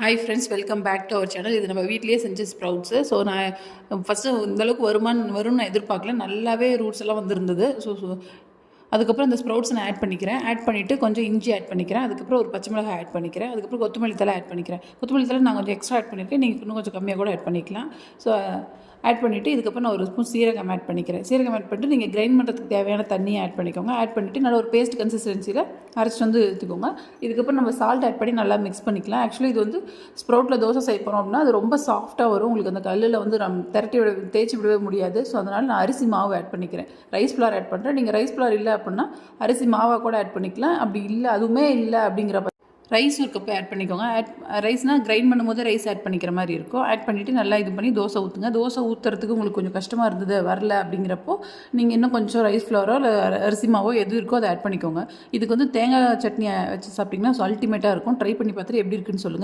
Hi friends, welcome back to our channel. இது நம்ம வீட்லேயே செஞ்ச ஸ்ப்ரவுட்ஸு. ஸோ நான் ஃபஸ்ட்டு இந்தளவுக்கு வரும்னு நான் எதிர்பார்க்கல. நல்லாவே ரூட்ஸ் எல்லாம் வந்திருந்தது. அதுக்கப்புறம் இந்த ஸ்ப்ரவுட்ஸ் நான் ஆட் பண்ணிக்கிறேன். ஆட் பண்ணிவிட்டு கொஞ்சம் இஞ்சி ஆட் பண்ணிக்கிறேன். அதுக்கப்புறம் ஒரு பச்சை மிளகாய் ஆட் பண்ணிக்கிறேன். அதுக்கப்புறம் கொத்தமல்லி தழை ஆட் பண்ணிக்கிறேன். கொத்தமல்லி தழை நான் கொஞ்சம் எக்ஸ்ட்ரா ஆட் பண்ணியிருக்கேன். நீங்கள் இன்னும் கொஞ்சம் கம்மியாக கூட ஆட் பண்ணிக்கலாம். ஸோ ஆட் பண்ணிவிட்டு இதுக்கப்புறம் நான் ஒரு ஸ்பூன் சீரகம் ஆட் பண்ணிக்கிறேன். சீரகம் ஆட் பண்ணிட்டு நீங்கள் கிரைண்ட் பண்ணுறதுக்கு தேவையான தண்ணியை ஆட் பண்ணிக்கோங்க. ஆட் பண்ணிவிட்டு நல்லா ஒரு பேஸ்ட் கன்சிஸ்டன்சியில் அரைச்சிட்டு வந்து எடுத்துக்கோங்க. இதுக்கப்புறம் நம்ம சால்ட் ஆட் பண்ணி நல்லா மிக்ஸ் பண்ணிக்கலாம். ஆக்சுவலி இது வந்து ஸ்ப்ரவுட்டில் தோசை செய்ய போகிறோம் அப்படின்னா அது ரொம்ப சாஃப்ட்டாக வரும். உங்களுக்கு அந்த கல்லில் வந்து தேய்ச்சி விடவே முடியாது. ஸோ அதனால் நான் அரிசி மாவு ஆட் பண்ணிக்கிறேன். ரைஸ் ஃப்ளார் ஆட் பண்ணுறேன். நீங்கள் ரைஸ் ஃப்ளார் இல்லை அப்படின்னா அரிசி மாவாக கூட ஆட் பண்ணிக்கலாம். அப்படி இல்லை, அதுவுமே இல்லை அப்படிங்கிறப்ப ரைஸ் ஒரு கப்பு ஆட் பண்ணிக்கோங்க. ரைஸ்னால் கிரைண்ட் பண்ணும்போது ரைஸ் ஆட் பண்ணிக்கிற மாதிரி இருக்கும். ஆட் பண்ணிவிட்டு நல்லா இது பண்ணி தோசை ஊற்றுங்க. தோசை ஊற்றுறதுக்கு உங்களுக்கு கொஞ்சம் கஷ்டமாக இருந்தது, வரல அப்படிங்கிறப்போ நீங்கள் இன்னும் கொஞ்சம் ரைஸ் ஃப்ளவரோ இல்லை அரிசி மாவோ எது இருக்கோ அதை ஆட் பண்ணிக்கோங்க. இதுக்கு வந்து தேங்காய் சட்னி வச்சு சாப்பிட்டிங்கன்னா அல்டிமேட்டாக இருக்கும். ட்ரை பண்ணி பார்த்துட்டு எப்படி இருக்குன்னு சொல்லுங்கள்.